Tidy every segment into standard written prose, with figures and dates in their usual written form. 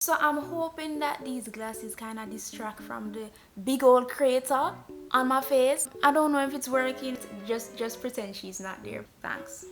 So I'm hoping that these glasses kind of distract from the big old crater on my face. I don't know if it's working. Just pretend she's not there. Thanks.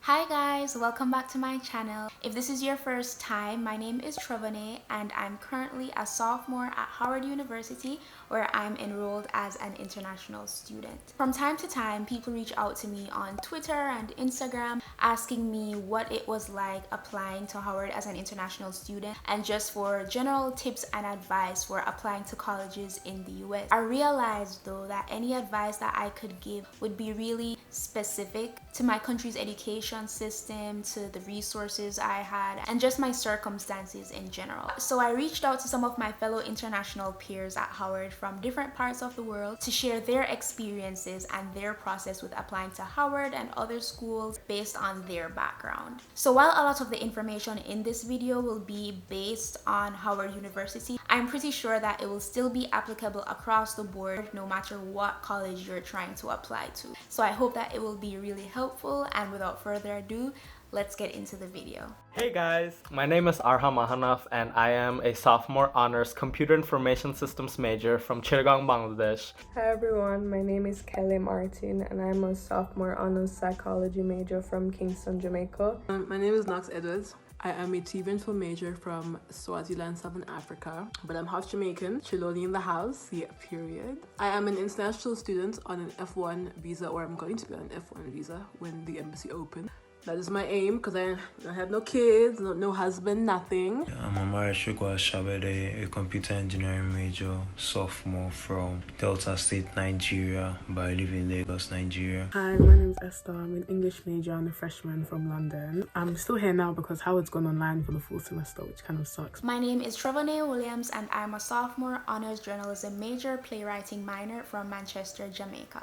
Hi guys, welcome back to my channel. If this is your first time, my name is TREVONAE and I'm currently a sophomore at Howard University, where I'm enrolled as an international student. From time to time, people reach out to me on Twitter and Instagram asking me what it was like applying to Howard as an international student and just for general tips and advice for applying to colleges in the US. I realized though that any advice that I could give would be really specific to my country's education system, to the resources I had, and just my circumstances in general. So I reached out to some of my fellow international peers at Howard from different parts of the world to share their experiences and their process with applying to Howard and other schools based on their background. So while a lot of the information in this video will be based on Howard University, I'm pretty sure that it will still be applicable across the board no matter what college you're trying to apply to. So I hope that it will be really helpful, and without further ado, let's get into the video. Hey guys, my name is Arham Mahanaf and I am a sophomore honors computer information systems major from Chittagong, Bangladesh. Hi everyone, my name is Kelly Martin and I'm a sophomore honors psychology major from Kingston, Jamaica. My name is Knox Edwards. I am a TV film major from Swaziland, Southern Africa, but I'm half Jamaican, Chiloli in the house, yeah, period. I am an international student on an F1 visa, or I'm going to be on an F1 visa when the embassy opens. That is my aim because I have no kids, no husband, nothing. I'm Amara Shugwa Shabede, a computer engineering major, sophomore from Delta State, Nigeria, but I live in Lagos, Nigeria. Hi, my name is Esther. I'm an English major and a freshman from London. I'm still here now because Howard's gone online for the full semester, which kind of sucks. My name is TREVONAE Williams and I'm a sophomore honors journalism major, playwriting minor from Manchester, Jamaica.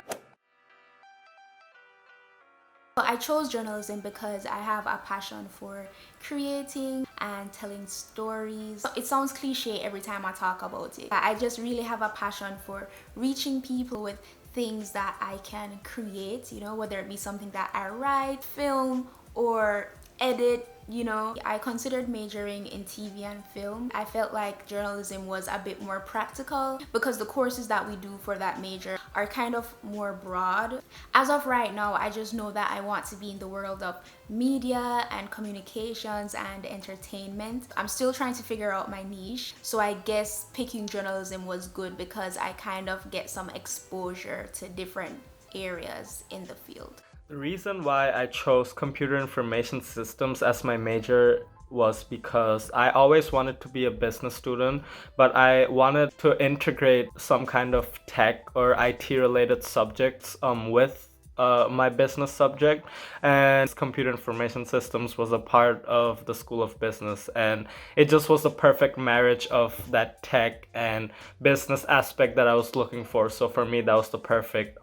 I chose journalism because I have a passion for creating and telling stories. It sounds cliche every time I talk about it. I just really have a passion for reaching people with things that I can create, whether it be something that I write, film, or edit. I considered majoring in TV and film. I felt like journalism was a bit more practical because the courses that we do for that major are kind of more broad. As of right now, I just know that I want to be in the world of media and communications and entertainment. I'm still trying to figure out my niche, so I guess picking journalism was good because I kind of get some exposure to different areas in the field. The reason why I chose computer information systems as my major was because I always wanted to be a business student, but I wanted to integrate some kind of tech or IT related subjects with my business subject, and computer information systems was a part of the School of Business, and it just was the perfect marriage of that tech and business aspect that I was looking for. So for me, that was the perfect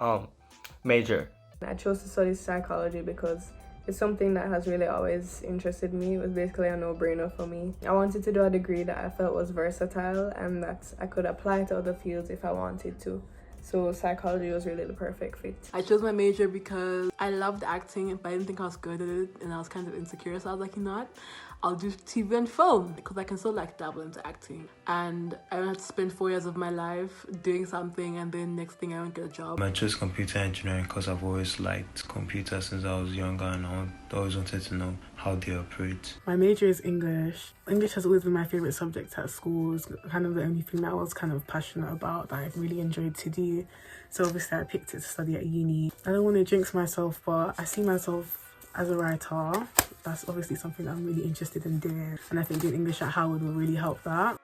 major. I chose to study psychology because it's something that has really always interested me. It was basically a no-brainer for me. I wanted to do a degree that I felt was versatile and that I could apply to other fields if I wanted to. So psychology was really the perfect fit. I chose my major because I loved acting, but I didn't think I was good at it, and I was kind of insecure. So I was like, I'll do TV and film because I can still dabble into acting. And I don't have to spend 4 years of my life doing something and then next thing I won't get a job. I chose computer engineering because I've always liked computers since I was younger and I always wanted to know how they operate. My major is English. English has always been my favourite subject at school. It's kind of the only thing that I was kind of passionate about, that I really enjoyed to do. So obviously I picked it to study at uni. I don't want to jinx myself, but I see myself as a writer. That's obviously something that I'm really interested in doing, and I think doing English at Howard will really help that.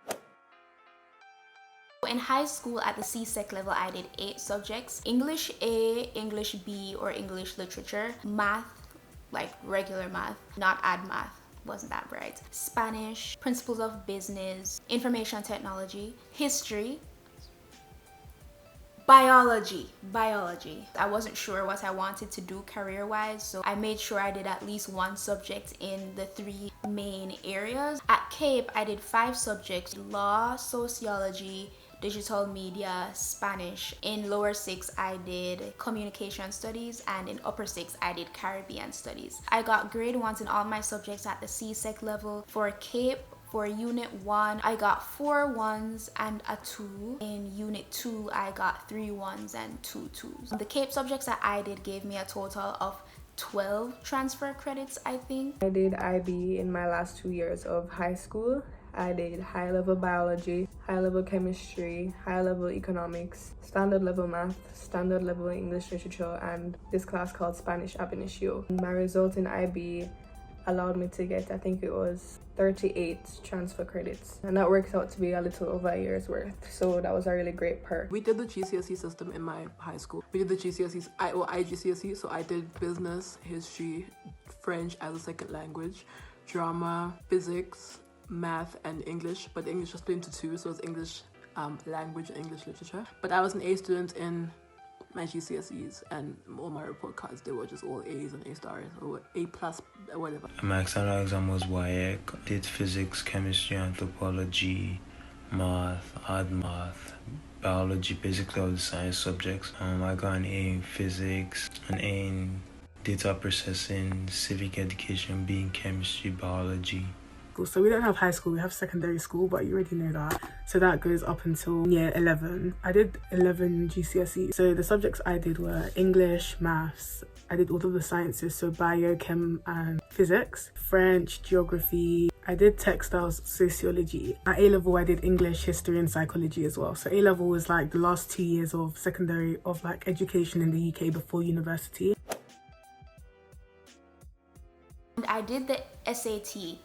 In high school at the CSEC level, I did 8 subjects: English A, English B or English literature, math, like regular math, not ad math, wasn't that bright, Spanish, principles of business, information technology, history, biology. I wasn't sure what I wanted to do career-wise, so I made sure I did at least one subject in the 3 main areas. At Cape, I did 5 subjects: law, sociology, digital media, Spanish. In lower 6, I did communication studies, and in upper 6, I did Caribbean studies. I got grade 1s in all my subjects at the CSEC level. For CAPE, for Unit 1, I got 4 1s and a 2. In Unit 2, I got 3 1s and 2 2s. The CAPE subjects that I did gave me a total of 12 transfer credits, I think. I did IB in my last 2 years of high school. I did high-level biology, high-level chemistry, high-level economics, standard-level math, standard-level English literature, and this class called Spanish ab initio. My result in IB allowed me to get, I think it was 38 transfer credits, and that works out to be a little over a year's worth, so that was a really great perk. We did the GCSE system in my high school. We did the GCSEs, or IGCSE, so I did business, history, French as a second language, drama, physics, math, and English, but English was split into 2, so it's English language and English literature. But I was an A student in my GCSEs, and all my report cards, they were just all A's and A stars or A plus or whatever. My external exam was WAEC. Did physics, chemistry, anthropology, math, art math, biology, basically all the science subjects. I got an A in physics, an A in data processing, civic education, B in chemistry, biology. So we don't have high school, we have secondary school, but you already know that. So that goes up until year 11. I did 11 GCSE. So the subjects I did were English, maths. I did all of the sciences, so bio, chem, and physics, French, geography. I did textiles, sociology. At A-level, I did English, history, and psychology as well. So A-level was like the last 2 years of secondary, of like education in the UK before university. And I did the SAT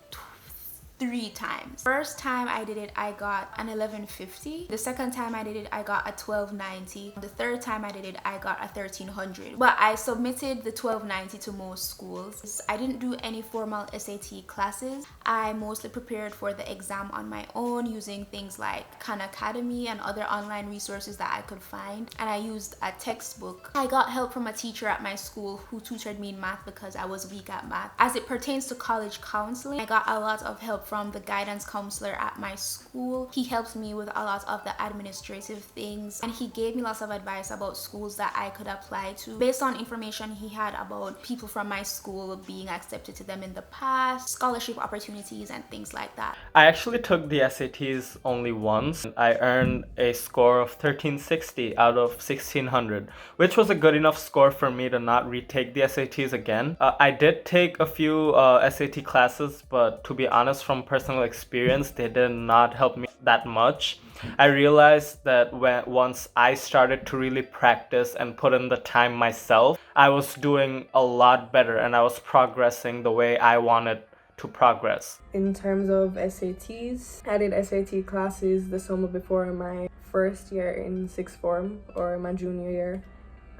3 times. First time I did it, I got an 1150. The second time I did it, I got a 1290. The third time I did it, I got a 1300. But I submitted the 1290 to most schools. I didn't do any formal SAT classes. I mostly prepared for the exam on my own using things like Khan Academy and other online resources that I could find. And I used a textbook. I got help from a teacher at my school who tutored me in math because I was weak at math. As it pertains to college counseling, I got a lot of help from the guidance counselor at my school. He helped me with a lot of the administrative things, and he gave me lots of advice about schools that I could apply to based on information he had about people from my school being accepted to them in the past, scholarship opportunities, and things like that. I actually took the SATs only once. I earned a score of 1360 out of 1600, which was a good enough score for me to not retake the SATs again. I did take a few SAT classes, but to be honest, from personal experience, they did not help me that much. I realized that once I started to really practice and put in the time myself, I was doing a lot better and I was progressing the way I wanted to progress. In terms of SATs, I did SAT classes the summer before my first year in sixth form, or my junior year.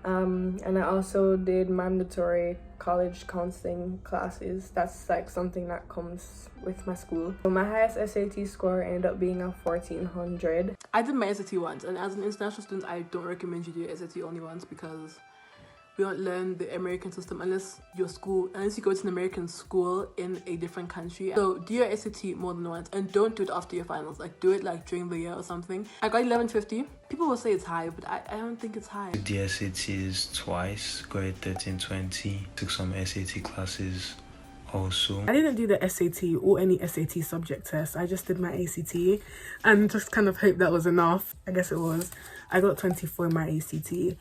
And I also did mandatory college counseling classes. That's like something that comes with my school. So my highest SAT score ended up being a 1400. I did my SAT once, and as an international student, I don't recommend you do SAT only once because we don't learn the American system unless you go to an American school in a different country. So do your SAT more than once, and don't do it after your finals. Like, do it like during the year or something. I got 1150. People will say it's high, but I don't think it's high. Did the SATs twice, got a 1320, took some SAT classes also. I didn't do the SAT or any SAT subject test. I just did my ACT and just kind of hoped that was enough. I guess it was. I got 24 in my ACT.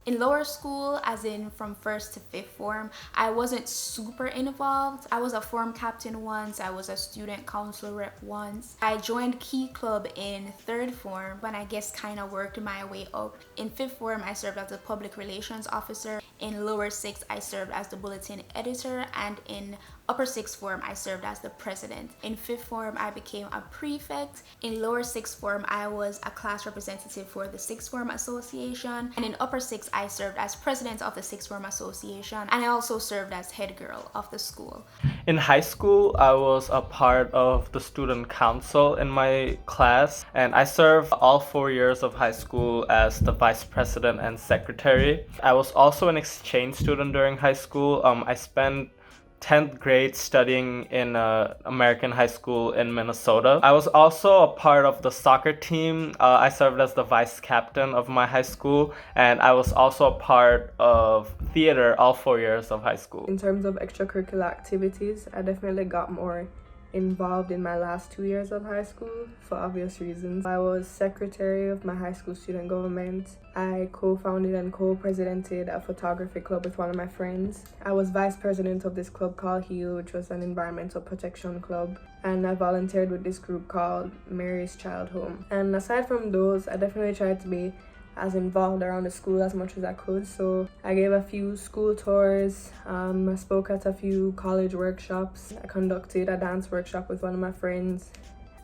In lower school, as in from 1st to 5th form, I wasn't super involved. I was a form captain once, I was a student council rep once. I joined Key Club in 3rd form, but I guess kind of worked my way up. In 5th form, I served as a public relations officer. In lower 6th, I served as the bulletin editor, and in upper 6th form, I served as the president. In 5th form, I became a prefect. In lower 6th form, I was a class representative for the 6th form association. And in upper 6th, I served as president of the 6th form association. And I also served as head girl of the school. In high school, I was a part of the student council in my class, and I served all 4 years of high school as the vice president and secretary. I was also an exchange student during high school. I spent 10th grade studying in American high school in Minnesota. I was also a part of the soccer team. I served as the vice captain of my high school, and I was also a part of theater all 4 years of high school. In terms of extracurricular activities, I definitely got more involved in my last 2 years of high school for obvious reasons. I was secretary of my high school student government. I co-founded and co-presidented a photography club with one of my friends. I was vice president of this club called HEAL, which was an environmental protection club. And I volunteered with this group called Mary's Child Home. And aside from those, I definitely tried to be as involved around the school as much as I could. So I gave a few school tours, I spoke at a few college workshops, I conducted a dance workshop with one of my friends,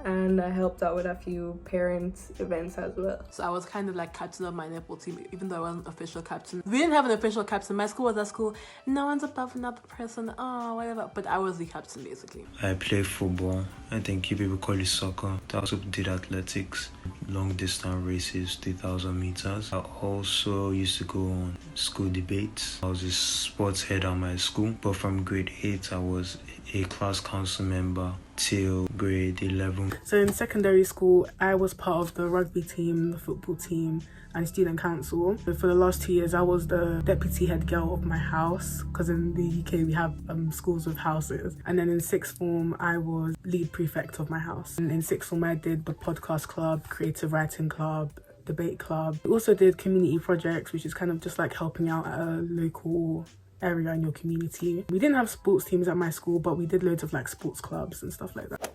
and I helped out with a few parent events as well. So I was kind of like captain of my netball team, even though I wasn't official captain. We didn't have an official captain. My school was a school, no one's above another person, oh, whatever. But I was the captain, basically. I play football. I think you people call it soccer. I also did athletics, long distance races, 3,000 meters. I also used to go on school debates. I was a sports head at my school, but from grade 8, I was a class council member till grade 11. So in secondary school, I was part of the rugby team, the football team, and student council. So for the last 2 years, I was the deputy head girl of my house, because in the UK we have schools with houses. And then in sixth form, I was lead prefect of my house. And in sixth form, I did the podcast club, creative writing club, debate club. We also did community projects, which is kind of just like helping out at a local area in your community. We didn't have sports teams at my school, but we did loads of like sports clubs and stuff like that.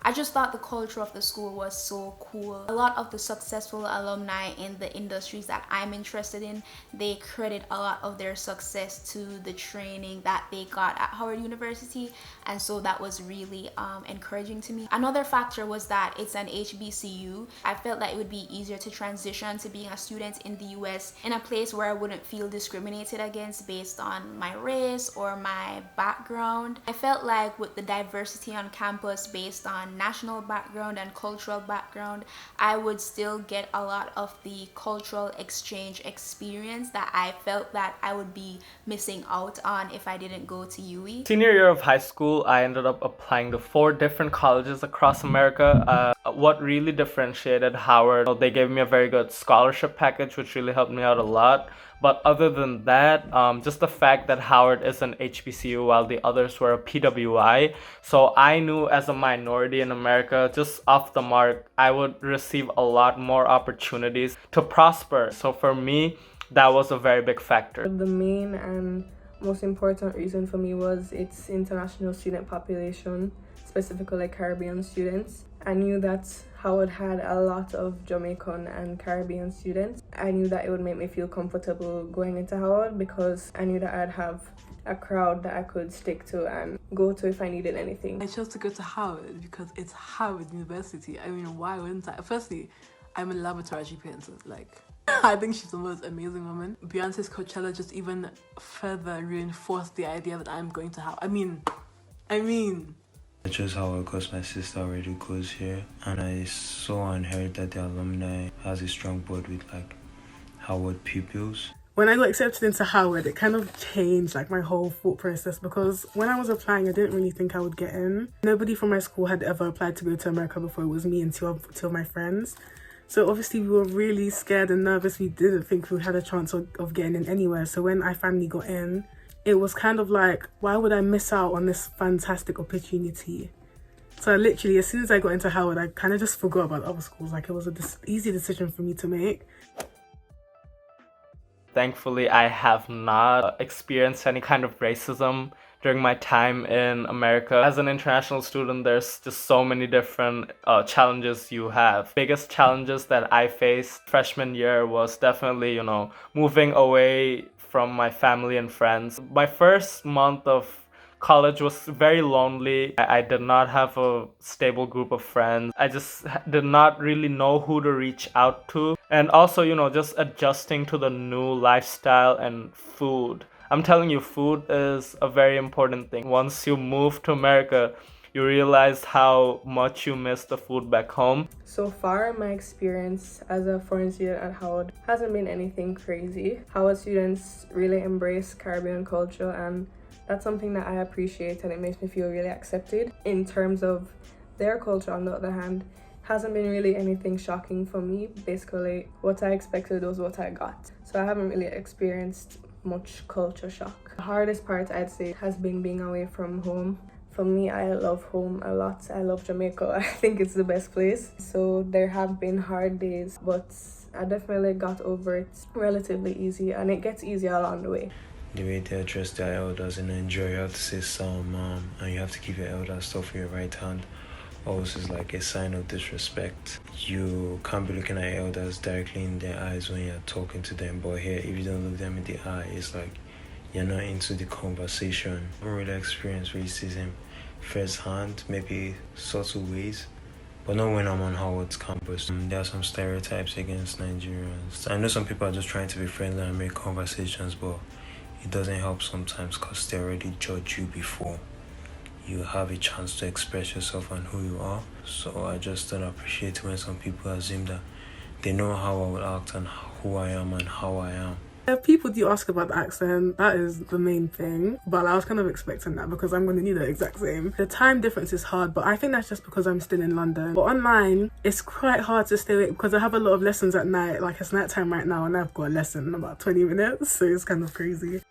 I just thought the culture of the school was so cool. A lot of the successful alumni in the industries that I'm interested in, they credit a lot of their success to the training that they got at Howard University, and so that was really encouraging to me. Another factor was that it's an HBCU. I felt that it would be easier to transition to being a student in the US in a place where I wouldn't feel discriminated against based on my race or my background. I felt like with the diversity on campus based on national background and cultural background, I would still get a lot of the cultural exchange experience that I felt that I would be missing out on if I didn't go to UE. Senior year of high school, I ended up applying to 4 different colleges across America. What really differentiated Howard, they gave me a very good scholarship package, which really helped me out a lot. But other than that, just the fact that Howard is an HBCU while the others were a PWI. So I knew as a minority in America, just off the mark, I would receive a lot more opportunities to prosper. So for me, that was a very big factor. The main and most important reason for me was its international student population, specifically Caribbean students. I knew that Howard had a lot of Jamaican and Caribbean students. I knew that it would make me feel comfortable going into Howard because I knew that I'd have a crowd that I could stick to and go to if I needed anything. I chose to go to Howard because it's Howard University. I mean, why wouldn't I? Firstly, I'm in love with Taraji P. Henson. Like, I think she's the most amazing woman. Beyonce's Coachella just even further reinforced the idea that I'm going to Howard. I mean. I chose Howard because my sister already goes here, and I saw and heard that the alumni has a strong bond with like Howard pupils. When I got accepted into Howard, it kind of changed like my whole thought process, because when I was applying, I didn't really think I would get in. Nobody from my school had ever applied to go to America before. It was me and two of my friends. So obviously we were really scared and nervous. We didn't think we had a chance of getting in anywhere. So when I finally got in, it was kind of like, why would I miss out on this fantastic opportunity? So literally, as soon as I got into Howard, I kind of just forgot about other schools. Like, it was an easy decision for me to make. Thankfully, I have not experienced any kind of racism during my time in America. As an international student, there's just so many different challenges you have. Biggest challenges that I faced freshman year was definitely, moving away from my family and friends. My first month of college was very lonely. I did not have a stable group of friends. I just did not really know who to reach out to. And also, just adjusting to the new lifestyle and food. I'm telling you, food is a very important thing. Once you move to America, you realize how much you miss the food back home. So far, my experience as a foreign student at Howard hasn't been anything crazy. Howard students really embrace Caribbean culture, and that's something that I appreciate, and it makes me feel really accepted. In terms of their culture, on the other hand, hasn't been really anything shocking for me. Basically, what I expected was what I got. So I haven't really experienced much culture shock. The hardest part, I'd say, has been being away from home. For me, I love home a lot. I love Jamaica. I think it's the best place. So there have been hard days, but I definitely got over it relatively easy, and it gets easier along the way. The way they address their elders in Nigeria, you have to say "Salam, mom," and you have to keep your elder stuff with your right hand. Also, is like a sign of disrespect. You can't be looking at your elders directly in their eyes when you're talking to them, but here, if you don't look them in the eye, it's like you're not into the conversation. I haven't really experienced racism firsthand, maybe subtle ways, but not when I'm on Howard's campus. There are some stereotypes against Nigerians. I know some people are just trying to be friendly and make conversations, but it doesn't help sometimes because they already judge you before you have a chance to express yourself and who you are. So I just don't appreciate when some people assume that they know how I would act and who I am and how I am. People do ask about the accent, that is the main thing, but I was kind of expecting that because I'm going to need the exact same. The time difference is hard, but I think that's just because I'm still in London. But online, it's quite hard to stay awake because I have a lot of lessons at night, like it's night time right now and I've got a lesson in about 20 minutes, so it's kind of crazy.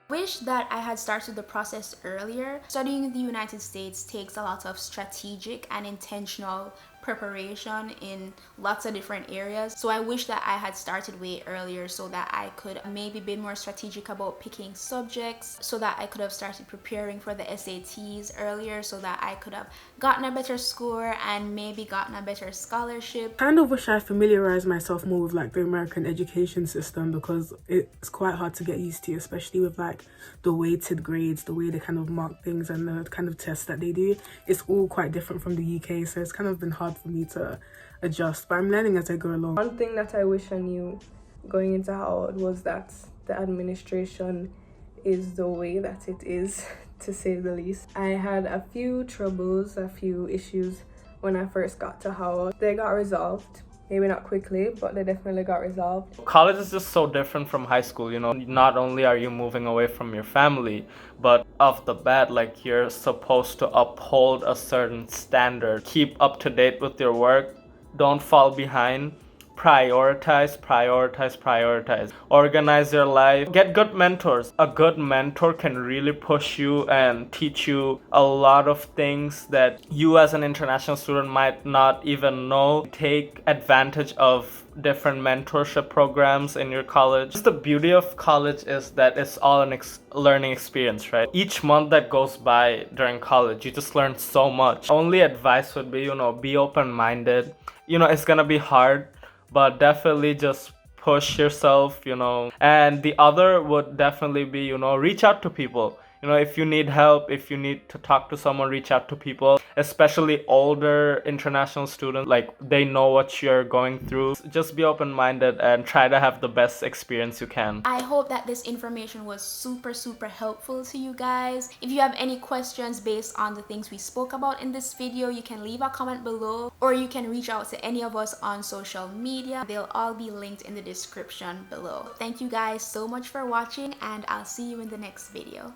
Wish that I had started the process earlier. Studying in the United States takes a lot of strategic and intentional preparation in lots of different areas. So I wish that I had started way earlier so that I could maybe be more strategic about picking subjects, so that I could have started preparing for the SATs earlier, so that I could have gotten a better score and maybe gotten a better scholarship. Kind of wish I familiarized myself more with like the American education system because it's quite hard to get used to, especially with like the weighted grades, the way they kind of mark things and the kind of tests that they do. It's all quite different from the UK, so it's kind of been hard for me to adjust, but I'm learning as I go along. One thing that I wish I knew going into Howard was that the administration is the way that it is, to say the least. I had a few troubles, a few issues when I first got to Howard. They got resolved. Maybe not quickly, but they definitely got resolved. College is just so different from high school, you know. Not only are you moving away from your family, but off the bat, like, you're supposed to uphold a certain standard. Keep up to date with your work. Don't fall behind. Prioritize. Organize your life. Get good mentors. A good mentor can really push you and teach you a lot of things that you as an international student might not even know. Take advantage of different mentorship programs in your college. Just the beauty of college is that it's all an learning experience, right? Each month that goes by during college, you just learn so much. Only advice would be, be open-minded. It's gonna be hard, but definitely just push yourself, And the other would definitely be, reach out to people. If you need help, if you need to talk to someone, reach out to people, especially older international students. Like, they know what you're going through. Just be open-minded and try to have the best experience you can. I hope that this information was super helpful to you guys. If you have any questions based on the things we spoke about in this video, you can leave a comment below, or you can reach out to any of us on social media. They'll all be linked in the description below. Thank you guys so much for watching, and I'll see you in the next video.